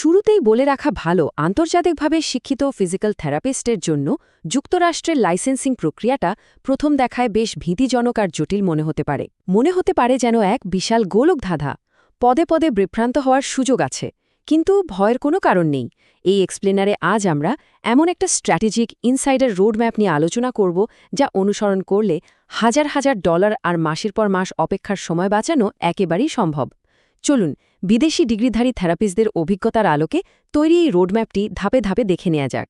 শুরুতেই বলে রাখা ভালো, আন্তর্জাতিকভাবে শিক্ষিত ফিজিক্যাল থেরাপিস্টের জন্য যুক্তরাষ্ট্রের লাইসেন্সিং প্রক্রিয়াটা প্রথম দেখায় বেশ ভীতিজনক আর জটিল মনে হতে পারে যেন এক বিশাল গোলকধাঁধা। পদে পদে বিভ্রান্ত হওয়ার সুযোগ আছে, কিন্তু ভয়ের কোনো কারণ নেই। এই এক্সপ্লেনারে আজ আমরা এমন একটা স্ট্র্যাটেজিক ইনসাইডার রোডম্যাপ নিয়ে আলোচনা করব, যা অনুসরণ করলে হাজার হাজার ডলার আর মাসের পর মাস অপেক্ষার সময় বাঁচানো একেবারেই সম্ভব। চলুন বিদেশি ডিগ্রিধারী থেরাপিস্টদের অভিজ্ঞতার আলোকে তৈরি এই রোডম্যাপটি ধাপে ধাপে দেখে নেওয়া যাক।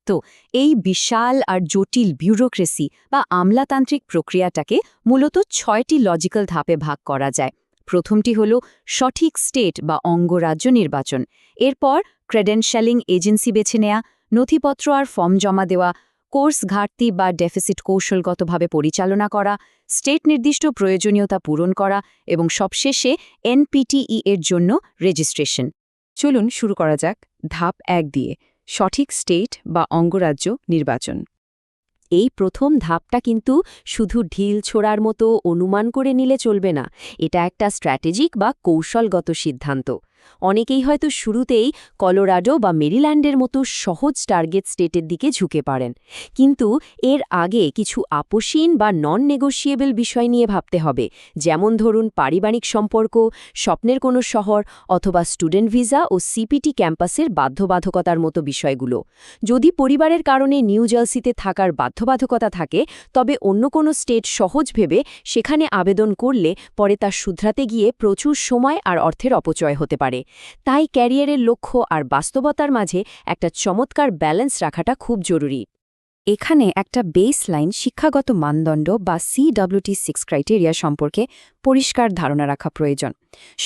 তো এই বিশাল আর জটিল বিউরোক্রেসি বা আমলাতান্ত্রিক প্রক্রিয়াটাকে মূলত ৬টি লজিক্যাল ধাপে ভাগ করা যায়। প্রথমটি হল সঠিক স্টেট বা অঙ্গরাজ্য নির্বাচন। এরপর ক্রেডেনশিয়ালিং এজেন্সি বেছে নেয়া, নথিপত্র আর ফর্ম জমা দেওয়া, কোর্স ঘাটতি বা ডেফিসিট কৌশলগতভাবে পরিচালনা করা, স্টেট নির্দিষ্ট প্রয়োজনীয়তা পূরণ করা এবং সবশেষে এনপিটিই এর জন্য রেজিস্ট্রেশন। চলুন শুরু করা যাক ধাপ ১ দিয়ে, সঠিক স্টেট বা অঙ্গরাজ্য নির্বাচন। এই প্রথম ধাপটা কিন্তু শুধু ঢিল ছোড়ার মতো অনুমান করে নিলে চলবে না। এটা একটা স্ট্র্যাটেজিক বা কৌশলগত সিদ্ধান্ত। অনেকেই হয়তো শুরুতেই কলোরাডো বা মেরিল্যান্ডের মতো সহজ টার্গেট স্টেটের দিকে ঝুঁকে পারেন, কিন্তু এর আগে কিছু আপসীন বা নন নেগোশিয়েবল বিষয় নিয়ে ভাবতে হবে, যেমন ধরুন পারিবারিক সম্পর্ক, স্বপ্নের কোনো শহর, অথবা স্টুডেন্ট ভিসা ও সিপিটি ক্যাম্পাসের বাধ্যবাধকতার মতো বিষয়গুলো। যদি পরিবারের কারণে নিউ জার্সিতে থাকার বাধ্যবাধকতা থাকে, তবে অন্য কোনো স্টেট সহজ ভেবে সেখানে আবেদন করলে পরে তা শুধরাতে গিয়ে প্রচুর সময় আর অর্থের অপচয় হতে পারে। তাই ক্যারিয়ারের লক্ষ্য আর বাস্তবতার মাঝে একটা চমৎকার ব্যালেন্স রাখাটা খুব জরুরি। এখানে একটা বেসলাইন শিক্ষাগত মানদণ্ড বা CWT-6 ক্রাইটেরিয়া সম্পর্কে পরিষ্কার ধারণা রাখা প্রয়োজন।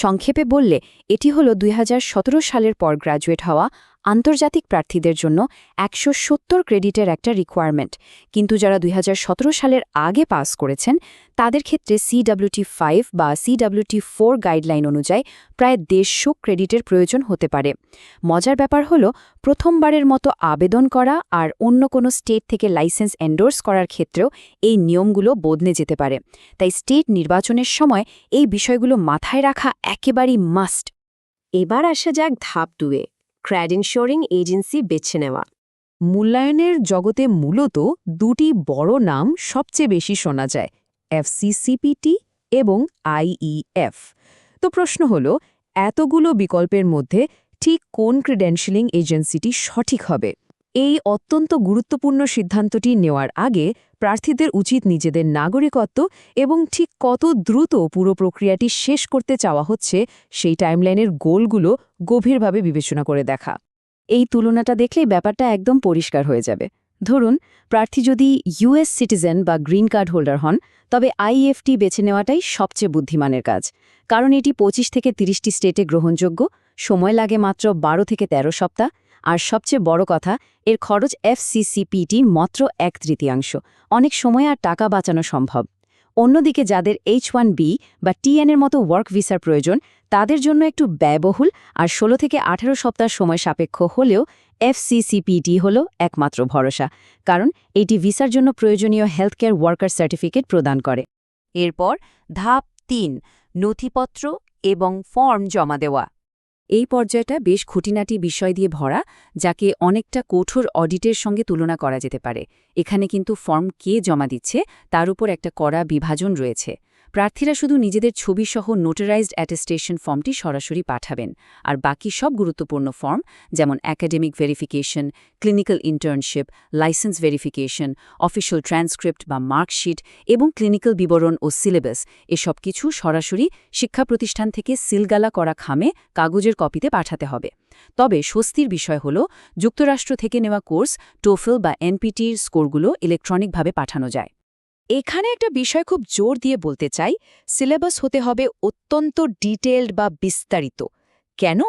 সংক্ষেপে বললে এটি হল 2017 সালের পর গ্র্যাজুয়েট হওয়া আন্তর্জাতিক প্রার্থীদের জন্য 170 ক্রেডিটের একটা রিকোয়ারমেন্ট, কিন্তু যারা 2017 সালের আগে পাস করেছেন তাদের ক্ষেত্রে CWT-5 বা CWT-4 গাইডলাইন অনুযায়ী প্রায় 150 ক্রেডিটের প্রয়োজন হতে পারে। মজার ব্যাপার হল, প্রথমবারের মতো আবেদন করা আর অন্য কোনো স্টেট থেকে লাইসেন্স এন্ডোর্স করার ক্ষেত্রেও এই নিয়মগুলো বদলে যেতে পারে। তাই স্টেট নির্বাচনের সময় এই বিষয়গুলো মাথায় রাখা একেবারেই মাস্ট। এবার আসা যাক ধাপ 2-এ, ক্রেডেনশিয়ালিং এজেন্সি বেছে নেওয়া। মূল্যায়নের জগতে মূলত দুটি বড় নাম সবচেয়ে বেশি শোনা যায়, FCCPT এবং IEF। তো প্রশ্ন হল, এতগুলো বিকল্পের মধ্যে ঠিক কোন ক্রেডেনশিয়ালিং এজেন্সিটি সঠিক হবে? এই অত্যন্ত গুরুত্বপূর্ণ সিদ্ধান্তটি নেওয়ার আগে প্রার্থীদের উচিত নিজেদের নাগরিকত্ব এবং ঠিক কত দ্রুত পুরো প্রক্রিয়াটি শেষ করতে চাওয়া হচ্ছে সেই টাইমলাইনের গোলগুলো গভীরভাবে বিবেচনা করে দেখা। এই তুলনাটা দেখলেই ব্যাপারটা একদম পরিষ্কার হয়ে যাবে। ধরুন, প্রার্থী যদি US সিটিজেন বা গ্রিন কার্ড হোল্ডার হন, তবে IEFT বেছে নেওয়াটাই সবচেয়ে বুদ্ধিমানের কাজ, কারণ এটি 25 থেকে 30টি স্টেটে গ্রহণযোগ্য, সময় লাগে মাত্র 12 থেকে 13 সপ্তাহ, আর সবচেয়ে বড় কথা, এর খরচ FCCPT মাত্র 1/3। অনেক সময় আর টাকা বাঁচানো সম্ভব। অন্যদিকে যাদের H1B বা TN এর মতো ওয়ার্ক ভিসার প্রয়োজন, তাদের জন্য একটু ব্যয়বহুল আর 16 থেকে 18 সপ্তাহ সময় সাপেক্ষ হলেও FCCPT হল একমাত্র ভরসা, কারণ এটি ভিসার জন্য প্রয়োজনীয় হেলথকেয়ার ওয়ার্কার সার্টিফিকেট প্রদান করে। এরপর ধাপ 3, নথিপত্র এবং ফর্ম জমা দেওয়া। এই পর্যায়টা বেশ খুঁটিনাটি বিষয় দিয়ে ভরা, যাকে অনেকটা কঠোর অডিটের সঙ্গে তুলনা করা যেতে পারে। এখানে কিন্তু ফর্ম কে জমা দিচ্ছে তার উপর একটা কড়া বিভাজন রয়েছে। প্রার্থীরা শুধু নিজেদের ছবিসহ নোটারাইজড অ্যাটেস্টেশন ফর্মটি সরাসরি পাঠাবেন, আর বাকি সব গুরুত্বপূর্ণ ফর্ম, যেমন academic verification, clinical internship, licence verification, official transcript বা মার্কশিট এবং ক্লিনিক্যাল বিবরণ ও সিলেবাস, এসব কিছু সরাসরি শিক্ষা প্রতিষ্ঠান থেকে সিলগালা করা খামে কাগজের কপিতে পাঠাতে হবে। তবে স্বস্তির বিষয় হল, যুক্তরাষ্ট্র থেকে নেওয়া কোর্স, টোফেল বা NPTর স্কোরগুলো ইলেকট্রনিকভাবে পাঠানো যায়। এখানে একটা বিষয় খুব জোর দিয়ে বলতে চাই, সিলেবাস হতে হবে অত্যন্ত ডিটেইলড বা বিস্তারিত। কেন?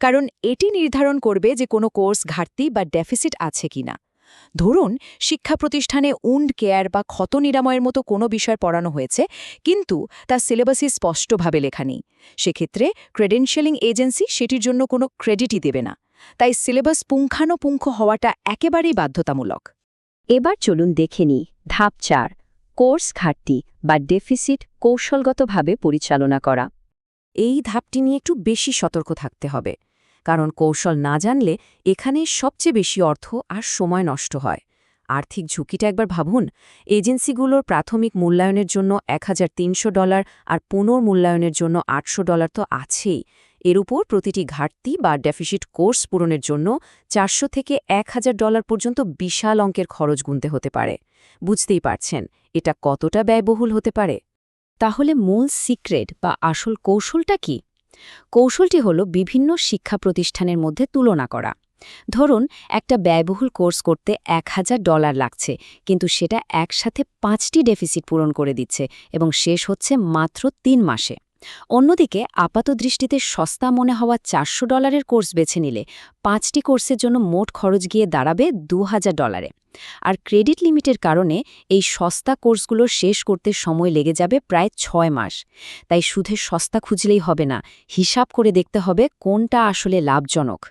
কারণ এটি নির্ধারণ করবে যে কোনো কোর্স ঘাটতি বা ডেফিসিট আছে কিনা। ধরুন, শিক্ষা প্রতিষ্ঠানে উন্ড কেয়ার বা ক্ষত নিরাময়ের মতো কোনো বিষয় পড়ানো হয়েছে, কিন্তু তা সিলেবাসে স্পষ্টভাবে লেখা নেই। সেক্ষেত্রে ক্রেডেনশিয়ালিং এজেন্সি সেটির জন্য কোনো ক্রেডিটই দেবে না। তাই সিলেবাস পুঙ্খানুপুঙ্খ হওয়াটা একেবারেই বাধ্যতামূলক। এবার চলুন দেখে নিই ধাপ 4, কোর্স ঘাটতি বা ডেফিসিট কৌশলগতভাবে পরিচালনা করা। এই ধাপটি নিয়ে একটু বেশি সতর্ক থাকতে হবে, কারণ কৌশল না জানলে এখানে সবচেয়ে বেশি অর্থ আর সময় নষ্ট হয়। আর্থিক ঝুঁকিটা একবার ভাবুন, এজেন্সিগুলোর প্রাথমিক মূল্যায়নের জন্য $1,300 আর পুনর্মূল্যায়নের জন্য $800 তো আছেই। এর উপর প্রতিটি ঘাটতি বা ডেফিসিট কোর্স পূরণের জন্য $400 থেকে $1,000 পর্যন্ত বিশাল অঙ্কের খরচ গুনতে হতে পারে। বুঝতেই পারছেন এটা কতটা ব্যয়বহুল হতে পারে। তাহলে মূল সিক্রেট বা আসল কৌশলটা কি? কৌশলটি হল বিভিন্ন শিক্ষা প্রতিষ্ঠানের মধ্যে তুলনা করা। ধরুন একটা ব্যয়বহুল কোর্স করতে $1,000 লাগছে, কিন্তু সেটা একসাথে 5টি ডেফিসিট পূরণ করে দিচ্ছে এবং শেষ হচ্ছে মাত্র 3 মাসে। অন্যদিকে আপাতদৃষ্টিতে সস্তা মনে হওয়া $400 কোর্স বেছে নিলে 5টি কোর্সের জন্য মোট খরচ গিয়ে দাঁড়াবে $2,000। আর ক্রেডিট লিমিটের কারণে এই সস্তা কোর্সগুলো শেষ করতে সময় লেগে যাবে প্রায় 6 মাস। তাই শুধু সস্তা খুঁজলেই হবে না, হিসাব করে দেখতে হবে কোনটা আসলে লাভজনক।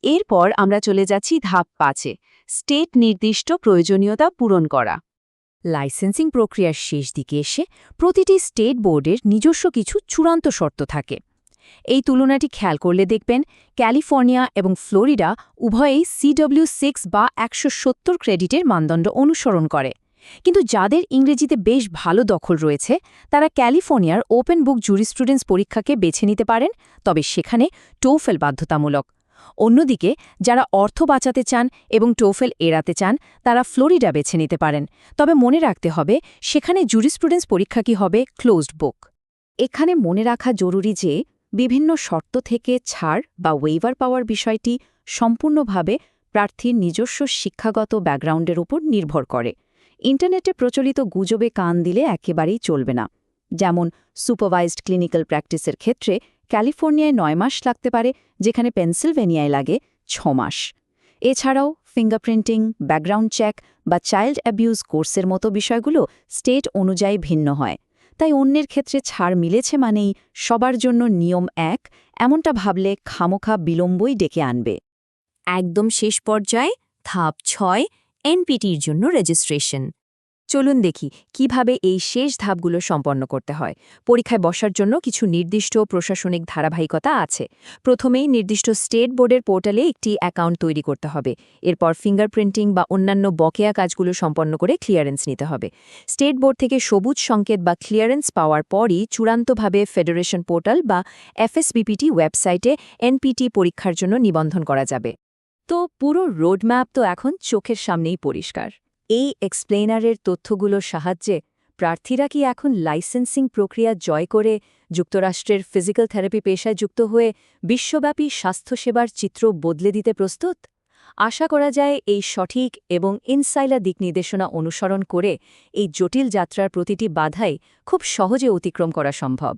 এরপর আমরা চলে যাচ্ছি ধাপ 5-এ, স্টেট নির্দিষ্ট প্রয়োজনীয়তা পূরণ করা। লাইসেন্সিং প্রক্রিয়ার শেষ দিকে এসে প্রতিটি স্টেট বোর্ডের নিজস্ব কিছু চূড়ান্ত শর্ত থাকে। এই তুলনাটি খেয়াল করলে দেখবেন ক্যালিফোর্নিয়া এবং ফ্লোরিডা উভয়েই CW6 বা 170 ক্রেডিটের মানদণ্ড অনুসরণ করে। কিন্তু যাদের ইংরেজিতে বেশ ভালো দখল রয়েছে তারা ক্যালিফোর্নিয়ার ওপেন বুক জুরিস্প্রুডেন্স পরীক্ষাকে বেছে নিতে পারেন, তবে সেখানে টোফেল বাধ্যতামূলক। অন্যদিকে যারা অর্থ বাঁচাতে চান এবং টোফেল এড়াতে চান তারা ফ্লোরিডা বেছে নিতে পারেন, তবে মনে রাখতে হবে সেখানে জুরিস্প্রুডেন্স পরীক্ষা কি হবে ক্লোজড বুক। এখানে মনে রাখা জরুরি যে বিভিন্ন শর্ত থেকে ছাড় বা ওয়েভার পাওয়ার বিষয়টি সম্পূর্ণভাবে প্রার্থীর নিজস্ব শিক্ষাগত ব্যাকগ্রাউন্ডের উপর নির্ভর করে। ইন্টারনেটে প্রচলিত গুজবে কান দিলে একেবারেই চলবে না। যেমন সুপারভাইজড ক্লিনিক্যাল প্র্যাকটিসের ক্ষেত্রে ক্যালিফোর্নিয়ায় 9 মাস লাগতে পারে, যেখানে পেনসিলভেনিয়ায় লাগে 6 মাস। এছাড়াও ফিঙ্গারপ্রিন্টিং, ব্যাকগ্রাউন্ড চেক বা চাইল্ড অ্যাবিউজ কোর্সের মতো বিষয়গুলো স্টেট অনুযায়ী ভিন্ন হয়। তাই অন্যের ক্ষেত্রে ছাড় মিলেছে মানেই সবার জন্য নিয়ম এক, এমনটা ভাবলে খামোখা বিলম্বই ডেকে আনবে। একদম শেষ পর্যায়ে ধাপ 6, এনপিটির জন্য রেজিস্ট্রেশন। চলুন দেখি কিভাবে এই শেষ ধাপগুলো সম্পন্ন করতে হয়। পরীক্ষায় বসার জন্য কিছু নির্দিষ্ট প্রশাসনিক ধারাবাহিকতা আছে। প্রথমেই নির্দিষ্ট স্টেট বোর্ডের পোর্টালে একটি অ্যাকাউন্ট তৈরি করতে হবে। এরপর ফিঙ্গারপ্রিন্টিং বা অন্যান্য বকেয়া কাজগুলো সম্পন্ন করে ক্লিয়ারেন্স নিতে হবে। স্টেট বোর্ড থেকে সবুজ সংকেত বা ক্লিয়ারেন্স পাওয়ার পরই চূড়ান্তভাবে ফেডারেশন পোর্টাল বা FSBPT ওয়েবসাইটে এনপিটি পরীক্ষার জন্য নিবন্ধন করা যাবে। তো পুরো রোডম্যাপ তো এখন চোখের সামনেই পরিষ্কার। এই এক্সপ্লেনারের তথ্যগুলোর সাহায্যে প্রার্থীরা কি এখন লাইসেন্সিং প্রক্রিয়া জয় করে যুক্তরাষ্ট্রের ফিজিক্যাল থেরাপি পেশায় যুক্ত হয়ে বিশ্বব্যাপী স্বাস্থ্যসেবার চিত্র বদলে দিতে প্রস্তুত? আশা করা যায় এই সঠিক এবং ইনসাইলার দিক নির্দেশনা অনুসরণ করে এই জটিল যাত্রার প্রতিটি বাধাই খুব সহজে অতিক্রম করা সম্ভব।